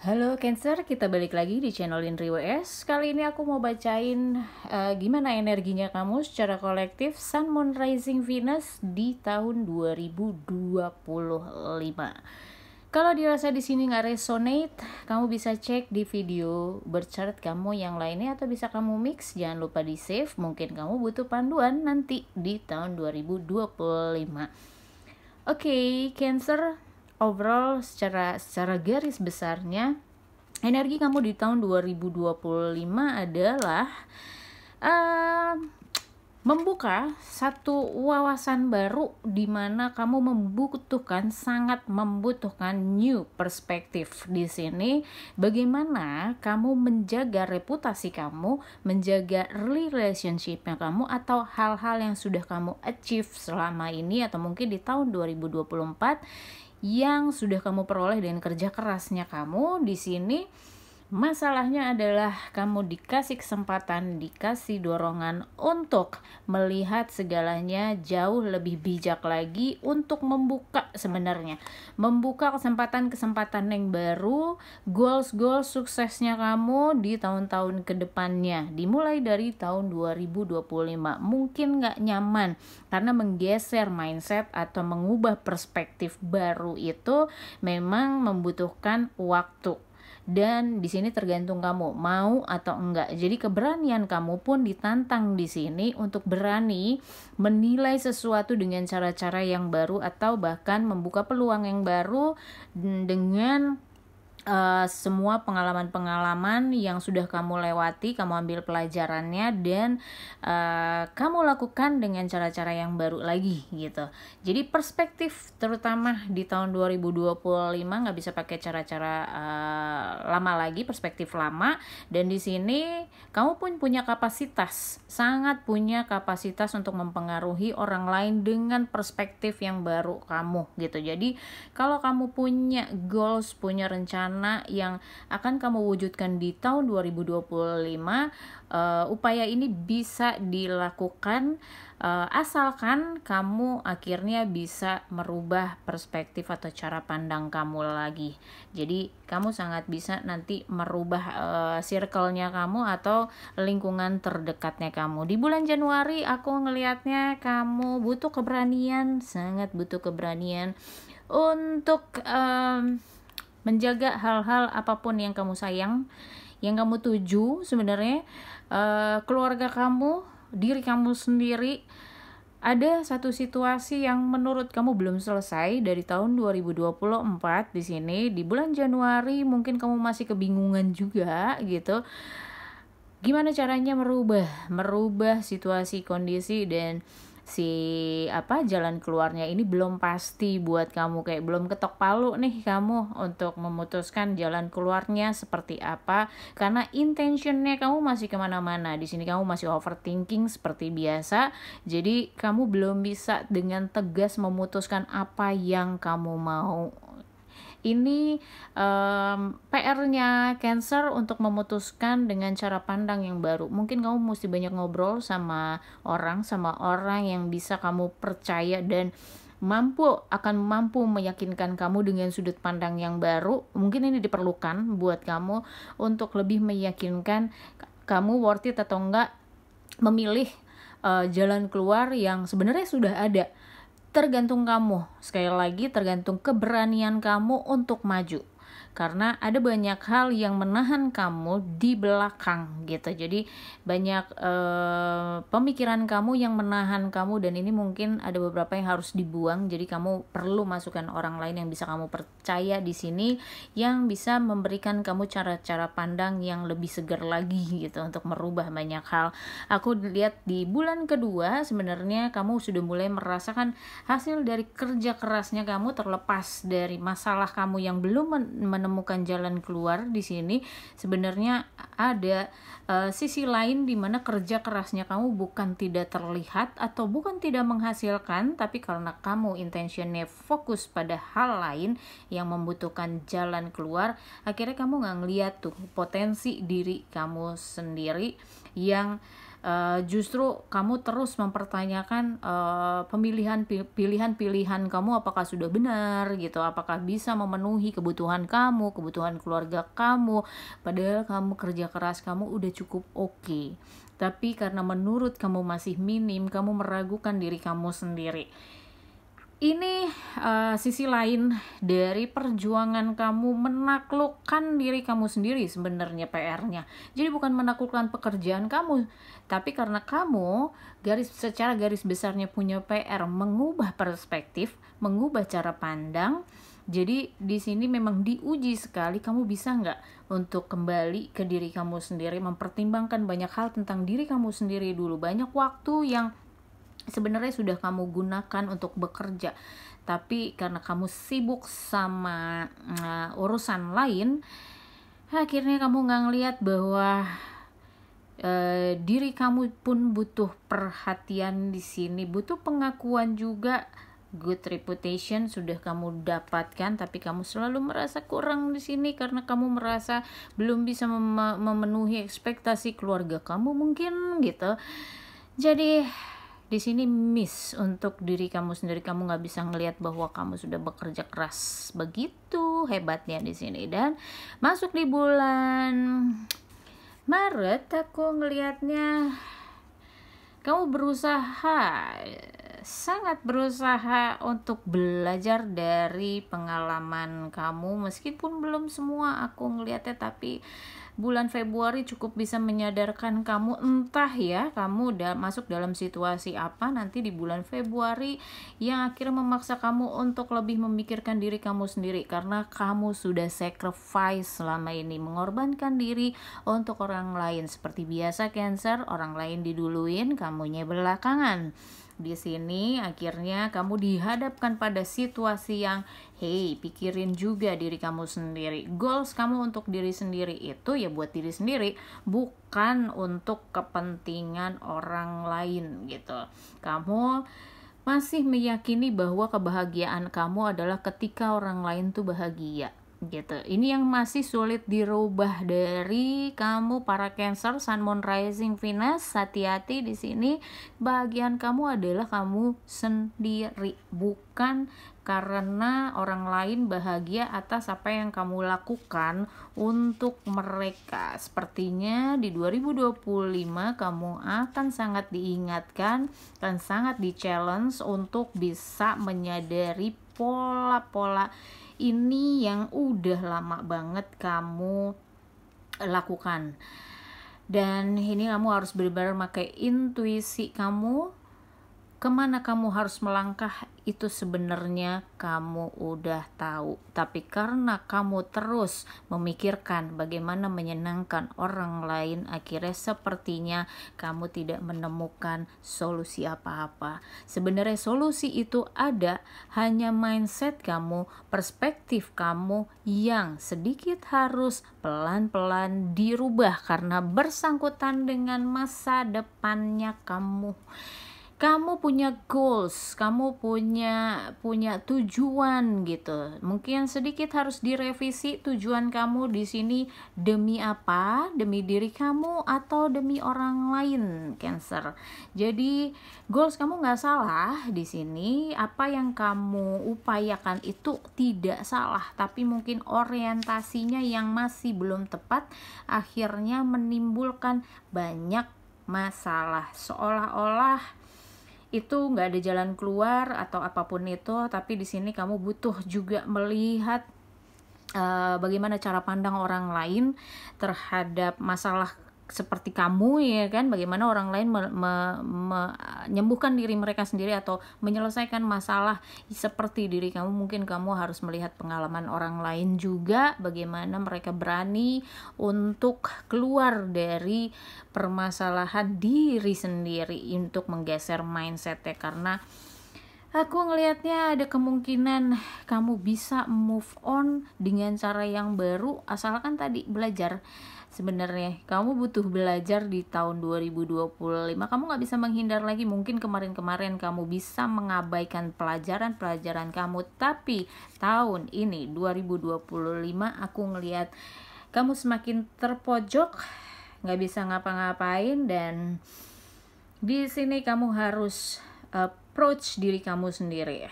Halo Cancer, kita balik lagi di channel Indri WS. Kali ini aku mau bacain gimana energinya kamu secara kolektif Sun, Moon, Rising, Venus di tahun 2025. Kalau dirasa di sini nggak resonate, kamu bisa cek di video berchart kamu yang lainnya atau bisa kamu mix. Jangan lupa di save, mungkin kamu butuh panduan nanti di tahun 2025. Oke, Cancer, overall secara garis besarnya energi kamu di tahun 2025 adalah membuka satu wawasan baru di mana kamu sangat membutuhkan new perspektif di sini. Bagaimana kamu menjaga reputasi kamu, menjaga relationship-nya kamu, atau hal-hal yang sudah kamu achieve selama ini atau mungkin di tahun 2024 yang sudah kamu peroleh dengan kerja kerasnya kamu. Di sini masalahnya adalah kamu dikasih kesempatan, dikasih dorongan untuk melihat segalanya jauh lebih bijak lagi, untuk membuka kesempatan-kesempatan yang baru, goals suksesnya kamu di tahun-tahun kedepannya. Dimulai dari tahun 2025. Mungkin gak nyaman karena menggeser mindset atau mengubah perspektif baru itu memang membutuhkan waktu. Dan di sini tergantung kamu mau atau enggak. Jadi keberanian kamu pun ditantang di sini untuk berani menilai sesuatu dengan cara-cara yang baru atau bahkan membuka peluang yang baru dengan semua pengalaman-pengalaman yang sudah kamu lewati, kamu ambil pelajarannya dan kamu lakukan dengan cara-cara yang baru lagi gitu. Jadi perspektif terutama di tahun 2025 nggak bisa pakai cara-cara lama lagi, perspektif lama. Dan di sini kamu pun punya kapasitas, sangat punya kapasitas untuk mempengaruhi orang lain dengan perspektif yang baru kamu gitu. Jadi kalau kamu punya goals, punya rencana yang akan kamu wujudkan di tahun 2025, upaya ini bisa dilakukan asalkan kamu akhirnya bisa merubah perspektif atau cara pandang kamu lagi. Jadi kamu sangat bisa nanti merubah circle-nya kamu atau lingkungan terdekatnya kamu. Di bulan Januari aku ngelihatnya kamu butuh keberanian, sangat butuh keberanian untuk menjaga hal-hal apapun yang kamu sayang, yang kamu tuju sebenarnya, keluarga kamu, diri kamu sendiri. Ada satu situasi yang menurut kamu belum selesai dari tahun 2024 di sini. Di bulan Januari mungkin kamu masih kebingungan juga gitu. Gimana caranya merubah situasi, kondisi, dan jalan keluarnya ini belum pasti buat kamu, kayak belum ketok palu nih kamu untuk memutuskan jalan keluarnya seperti apa, karena intentionnya kamu masih kemana-mana. Di sini kamu masih overthinking seperti biasa, jadi kamu belum bisa dengan tegas memutuskan apa yang kamu mau. Ini PR-nya Cancer untuk memutuskan dengan cara pandang yang baru. Mungkin kamu mesti banyak ngobrol sama orang yang bisa kamu percaya dan akan mampu meyakinkan kamu dengan sudut pandang yang baru. Mungkin ini diperlukan buat kamu untuk lebih meyakinkan kamu worth it atau enggak memilih jalan keluar yang sebenarnya sudah ada. Tergantung kamu, sekali lagi tergantung keberanian kamu untuk maju. Karena ada banyak hal yang menahan kamu di belakang gitu. Jadi banyak pemikiran kamu yang menahan kamu, dan ini mungkin ada beberapa yang harus dibuang. Jadi kamu perlu masukkan orang lain yang bisa kamu percaya di sini, yang bisa memberikan kamu cara-cara pandang yang lebih segar lagi gitu untuk merubah banyak hal. Aku lihat di bulan kedua sebenarnya kamu sudah mulai merasakan hasil dari kerja kerasnya kamu, terlepas dari masalah kamu yang belum menemukan jalan keluar. Di sini sebenarnya ada sisi lain di mana kerja kerasnya kamu bukan tidak terlihat atau bukan tidak menghasilkan, tapi karena kamu intentionnya fokus pada hal lain yang membutuhkan jalan keluar, akhirnya kamu nggak ngeliat tuh potensi diri kamu sendiri yang Justru kamu terus mempertanyakan pilihan-pilihan kamu apakah sudah benar gitu, apakah bisa memenuhi kebutuhan kamu, kebutuhan keluarga kamu, padahal kamu kerja keras kamu udah cukup oke. Tapi karena menurut kamu masih minim, kamu meragukan diri kamu sendiri. Ini sisi lain dari perjuangan kamu menaklukkan diri kamu sendiri sebenarnya PR-nya. Jadi bukan menaklukkan pekerjaan kamu, tapi karena kamu secara garis besarnya punya PR mengubah perspektif, mengubah cara pandang. Jadi di sini memang diuji sekali kamu bisa nggak untuk kembali ke diri kamu sendiri, mempertimbangkan banyak hal tentang diri kamu sendiri dulu. Banyak waktu yang sebenarnya sudah kamu gunakan untuk bekerja, tapi karena kamu sibuk sama urusan lain, akhirnya kamu nggak ngeliat bahwa diri kamu pun butuh perhatian di sini, butuh pengakuan juga. Good reputation sudah kamu dapatkan, tapi kamu selalu merasa kurang di sini karena kamu merasa belum bisa memenuhi ekspektasi keluarga kamu mungkin gitu. Jadi di sini miss untuk diri kamu sendiri. Kamu nggak bisa ngelihat bahwa kamu sudah bekerja keras begitu hebatnya di sini. Dan masuk di bulan Maret, aku ngelihatnya kamu sangat berusaha untuk belajar dari pengalaman kamu, meskipun belum semua aku ngelihatnya, tapi bulan Februari cukup bisa menyadarkan kamu, entah ya kamu udah masuk dalam situasi apa nanti di bulan Februari yang akhirnya memaksa kamu untuk lebih memikirkan diri kamu sendiri, karena kamu sudah sacrifice selama ini, mengorbankan diri untuk orang lain. Seperti biasa Cancer, orang lain diduluin, kamunya belakangan. Di sini akhirnya kamu dihadapkan pada situasi yang pikirin juga diri kamu sendiri. Goals kamu untuk diri sendiri itu ya buat diri sendiri, bukan untuk kepentingan orang lain gitu. Kamu masih meyakini bahwa kebahagiaan kamu adalah ketika orang lain tuh bahagia gitu. Ini yang masih sulit dirubah dari kamu para Cancer, Sun, Moon, Rising, Venus. Hati-hati di sini. Bahagian kamu adalah kamu sendiri, bukan karena orang lain bahagia atas apa yang kamu lakukan untuk mereka. Sepertinya di 2025 kamu akan sangat diingatkan dan sangat di-challenge untuk bisa menyadari pola-pola ini yang udah lama banget kamu lakukan. Dan ini kamu harus benar-benar pakai intuisi kamu, kemana kamu harus melangkah itu sebenarnya kamu udah tahu, tapi karena kamu terus memikirkan bagaimana menyenangkan orang lain, akhirnya sepertinya kamu tidak menemukan solusi apa-apa. Sebenarnya solusi itu ada, hanya mindset kamu, perspektif kamu yang sedikit harus pelan-pelan dirubah karena bersangkutan dengan masa depannya kamu. Kamu punya goals, kamu punya tujuan gitu. Mungkin sedikit harus direvisi tujuan kamu di sini demi apa? Demi diri kamu atau demi orang lain, Cancer. Jadi goals kamu nggak salah di sini. Apa yang kamu upayakan itu tidak salah, tapi mungkin orientasinya yang masih belum tepat, akhirnya menimbulkan banyak masalah. Seolah-olah itu nggak ada jalan keluar atau apapun itu, tapi di sini kamu butuh juga melihat bagaimana cara pandang orang lain terhadap masalah seperti kamu, ya kan? Bagaimana orang lain menyembuhkan diri mereka sendiri atau menyelesaikan masalah seperti diri kamu. Mungkin kamu harus melihat pengalaman orang lain juga, bagaimana mereka berani untuk keluar dari permasalahan diri sendiri untuk menggeser mindsetnya. Karena aku ngelihatnya ada kemungkinan kamu bisa move on dengan cara yang baru, asalkan tadi belajar. Sebenarnya kamu butuh belajar di tahun 2025. Kamu gak bisa menghindar lagi. Mungkin kemarin-kemarin kamu bisa mengabaikan pelajaran-pelajaran kamu, tapi tahun ini 2025 aku ngelihat kamu semakin terpojok, gak bisa ngapa-ngapain, dan Di sini kamu harus approach diri kamu sendiri,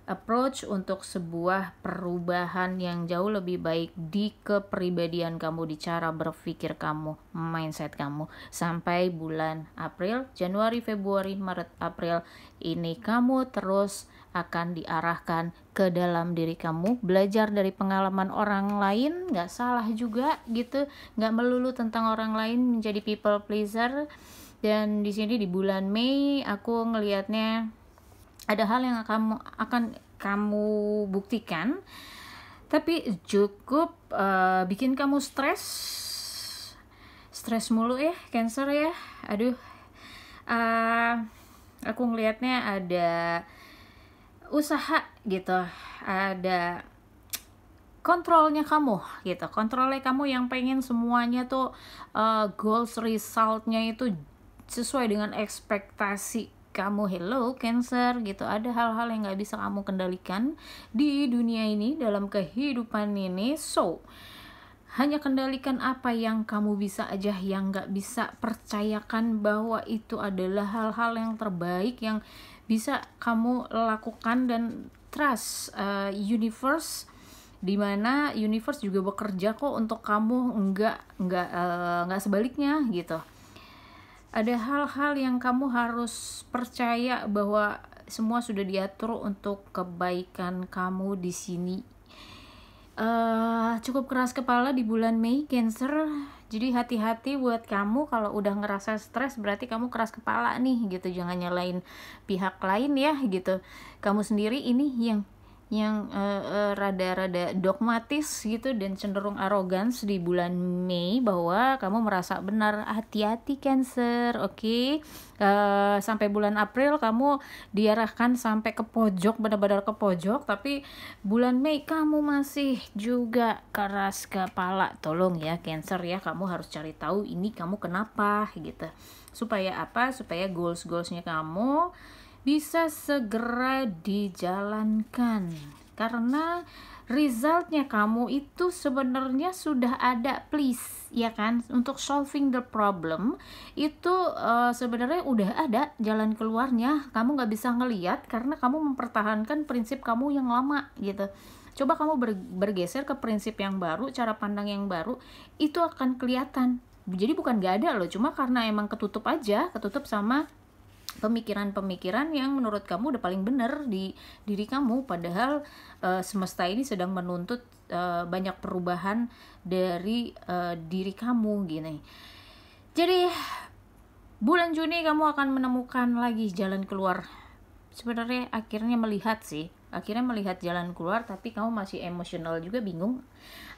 approach untuk sebuah perubahan yang jauh lebih baik di kepribadian kamu, di cara berpikir kamu, mindset kamu. Sampai bulan April, Januari, Februari, Maret, April ini kamu terus akan diarahkan ke dalam diri kamu, belajar dari pengalaman orang lain. Nggak salah juga gitu, nggak melulu tentang orang lain menjadi people pleaser. Dan di sini di bulan Mei aku ngelihatnya ada hal yang akan kamu buktikan, tapi cukup bikin kamu stres mulu ya, Cancer ya. Aduh, aku ngelihatnya ada usaha gitu, ada kontrolnya kamu gitu, kontrolnya kamu yang pengen semuanya tuh goals resultnya itu sesuai dengan ekspektasi kamu. Hello Cancer gitu, ada hal-hal yang gak bisa kamu kendalikan di dunia ini, dalam kehidupan ini. So hanya kendalikan apa yang kamu bisa aja, yang gak bisa percayakan bahwa itu adalah hal-hal yang terbaik yang bisa kamu lakukan. Dan trust universe, dimana universe juga bekerja kok untuk kamu, enggak sebaliknya gitu. Ada hal-hal yang kamu harus percaya bahwa semua sudah diatur untuk kebaikan kamu di sini. Cukup keras kepala di bulan Mei, Cancer. Jadi hati-hati buat kamu kalau udah ngerasa stres, berarti kamu keras kepala nih gitu. Jangan nyalain pihak lain ya gitu. Kamu sendiri ini yang rada-rada dogmatis gitu dan cenderung arogans di bulan Mei, bahwa kamu merasa benar. Hati-hati Cancer, oke? Sampai bulan April kamu diarahkan sampai ke pojok, benar-benar ke pojok, tapi bulan Mei kamu masih juga keras kepala. Tolong ya Cancer ya, kamu harus cari tahu ini kamu kenapa gitu. Supaya apa? Supaya goals-goalsnya kamu bisa segera dijalankan, karena resultnya kamu itu sebenarnya sudah ada, please ya kan. Untuk solving the problem itu sebenarnya udah ada jalan keluarnya. Kamu nggak bisa ngelihat karena kamu mempertahankan prinsip kamu yang lama gitu. Coba kamu bergeser ke prinsip yang baru, cara pandang yang baru, itu akan kelihatan. Jadi bukan nggak ada loh, cuma karena emang ketutup aja, ketutup sama pemikiran-pemikiran yang menurut kamu udah paling benar di diri kamu. Padahal semesta ini sedang menuntut banyak perubahan dari diri kamu gini. Jadi bulan Juni kamu akan menemukan lagi jalan keluar. Sebenarnya akhirnya melihat jalan keluar, tapi kamu masih emosional juga, bingung.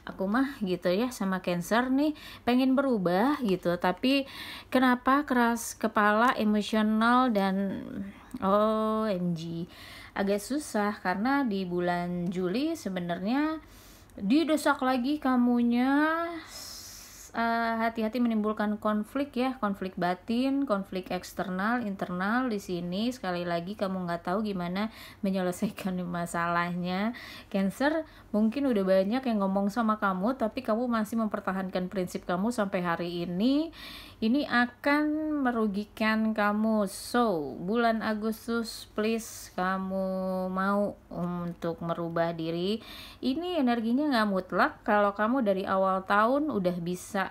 Aku mah gitu ya sama Cancer nih, pengen berubah gitu, tapi kenapa keras kepala, emosional, dan OMG agak susah. Karena di bulan Juli sebenarnya didesak lagi kamunya. Hati-hati menimbulkan konflik ya, konflik batin, konflik eksternal, internal. Di sini sekali lagi kamu nggak tahu gimana menyelesaikan masalahnya. Cancer, mungkin udah banyak yang ngomong sama kamu, tapi kamu masih mempertahankan prinsip kamu sampai hari ini. Ini akan merugikan kamu. So bulan Agustus please kamu mau untuk merubah diri. Ini energinya nggak mutlak. Kalau kamu dari awal tahun udah bisa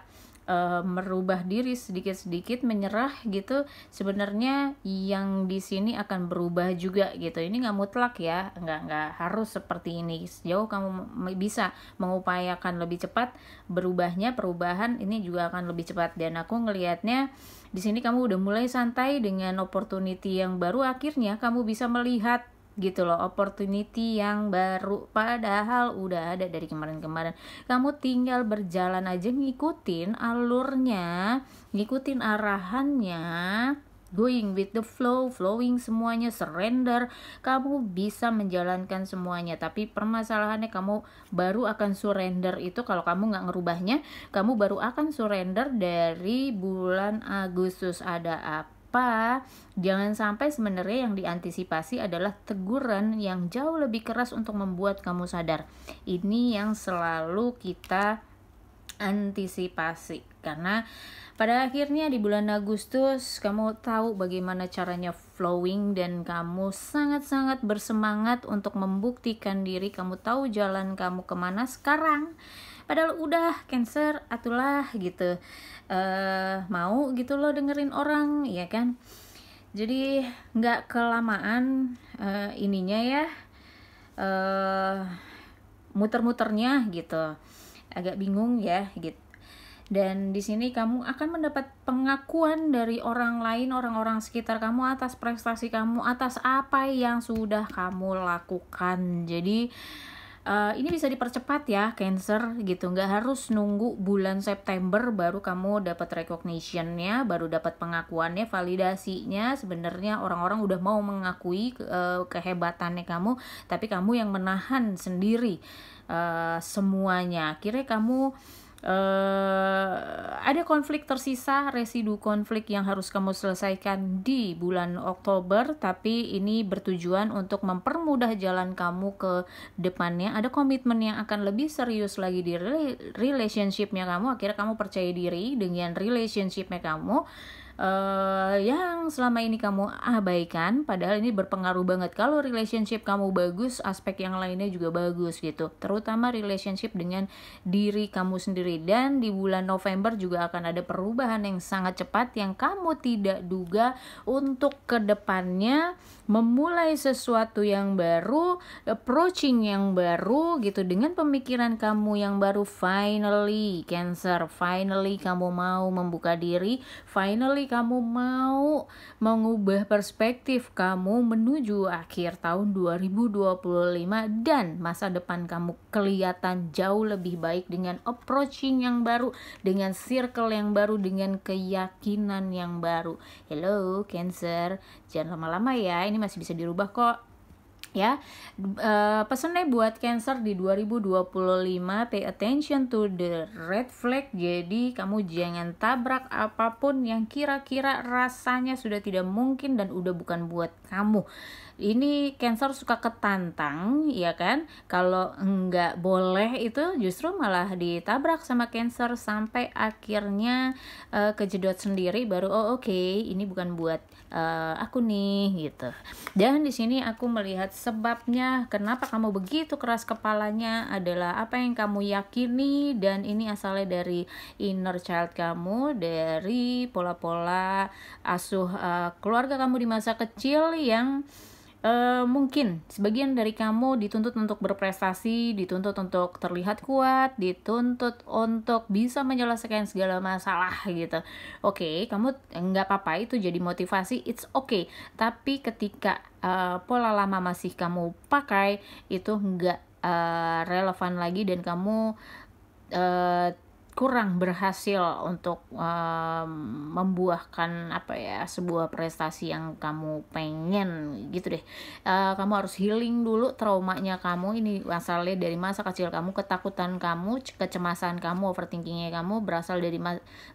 merubah diri sedikit-sedikit, menyerah gitu, sebenarnya yang di sini akan berubah juga gitu. Ini nggak mutlak ya, nggak harus seperti ini. Sejauh kamu bisa mengupayakan lebih cepat berubahnya, perubahan ini juga akan lebih cepat. Dan aku ngelihatnya di sini kamu udah mulai santai dengan opportunity yang baru. Akhirnya kamu bisa melihat gitu loh, opportunity yang baru, padahal udah ada dari kemarin-kemarin. Kamu tinggal berjalan aja, ngikutin alurnya, ngikutin arahannya, going with the flow, flowing semuanya, surrender. Kamu bisa menjalankan semuanya, tapi permasalahannya kamu baru akan surrender itu kalau kamu nggak ngerubahnya. Kamu baru akan surrender dari bulan Agustus. Ada apa? Jangan sampai sebenarnya yang diantisipasi adalah teguran yang jauh lebih keras untuk membuat kamu sadar. Ini yang selalu kita antisipasi, karena pada akhirnya di bulan Agustus kamu tahu bagaimana caranya flowing dan kamu sangat-sangat bersemangat untuk membuktikan diri. Kamu tahu jalan kamu kemana sekarang, padahal udah Cancer atulah gitu, mau gitu loh dengerin orang, ya kan. Jadi nggak kelamaan ininya ya, muter-muternya gitu, agak bingung ya gitu. Dan di sini kamu akan mendapat pengakuan dari orang lain, orang-orang sekitar kamu atas prestasi kamu, atas apa yang sudah kamu lakukan. Jadi ini bisa dipercepat ya Cancer gitu, nggak harus nunggu bulan September baru kamu dapat recognition-nya, baru dapat pengakuannya, validasinya. Sebenarnya orang-orang udah mau mengakui kehebatannya kamu, tapi kamu yang menahan sendiri semuanya. Akhirnya kamu ada konflik tersisa, residu konflik yang harus kamu selesaikan di bulan Oktober, tapi ini bertujuan untuk mempermudah jalan kamu ke depannya. Ada komitmen yang akan lebih serius lagi di relationship-nya kamu. Akhirnya kamu percaya diri dengan relationship-nya kamu yang selama ini kamu abaikan, padahal ini berpengaruh banget. Kalau relationship kamu bagus, aspek yang lainnya juga bagus gitu, terutama relationship dengan diri kamu sendiri. Dan di bulan November juga akan ada perubahan yang sangat cepat yang kamu tidak duga untuk kedepannya, memulai sesuatu yang baru, approaching yang baru gitu, dengan pemikiran kamu yang baru. Finally Cancer, finally kamu mau membuka diri, finally kamu mau mengubah perspektif kamu menuju akhir tahun 2025, dan masa depan kamu kelihatan jauh lebih baik dengan approaching yang baru, dengan circle yang baru, dengan keyakinan yang baru. Hello Cancer, jangan lama-lama ya, ini masih bisa dirubah kok ya. Pesannya buat Cancer di 2025, pay attention to the red flag. Jadi kamu jangan tabrak apapun yang kira-kira rasanya sudah tidak mungkin dan udah bukan buat kamu. Ini Cancer suka ketantang, ya kan? Kalau nggak boleh itu justru malah ditabrak sama Cancer sampai akhirnya kejedot sendiri, baru oke, ini bukan buat aku nih gitu. Dan di sini aku melihat sebabnya kenapa kamu begitu keras kepalanya adalah apa yang kamu yakini, dan ini asalnya dari inner child kamu, dari pola-pola asuh keluarga kamu di masa kecil yang mungkin sebagian dari kamu dituntut untuk berprestasi, dituntut untuk terlihat kuat, dituntut untuk bisa menyelesaikan segala masalah gitu. Oke, kamu nggak apa-apa itu jadi motivasi, it's okay. Tapi ketika pola lama masih kamu pakai, itu nggak relevan lagi, dan kamu kurang berhasil untuk membuahkan sebuah prestasi yang kamu pengen gitu deh. Kamu harus healing dulu traumanya kamu. Ini asalnya dari masa kecil kamu, ketakutan kamu, kecemasan kamu, overthinkingnya kamu berasal dari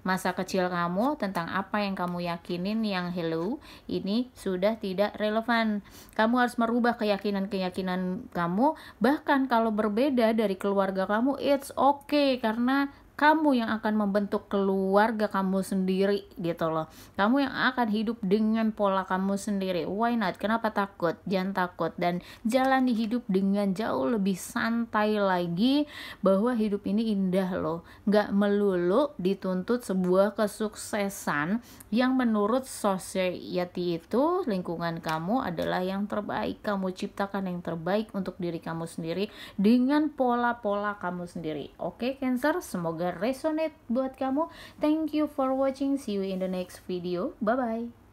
masa kecil kamu tentang apa yang kamu yakinin yang hello, ini sudah tidak relevan. Kamu harus merubah keyakinan-keyakinan kamu, bahkan kalau berbeda dari keluarga kamu, it's okay, karena kamu yang akan membentuk keluarga kamu sendiri gitu loh. Kamu yang akan hidup dengan pola kamu sendiri. Why not? Kenapa takut? Jangan takut, dan jalani hidup dengan jauh lebih santai lagi, bahwa hidup ini indah loh. Nggak melulu dituntut sebuah kesuksesan yang menurut society itu, lingkungan kamu adalah yang terbaik. Kamu ciptakan yang terbaik untuk diri kamu sendiri dengan pola-pola kamu sendiri. Oke Cancer, semoga resonate buat kamu. Thank you for watching. See you in the next video. Bye bye.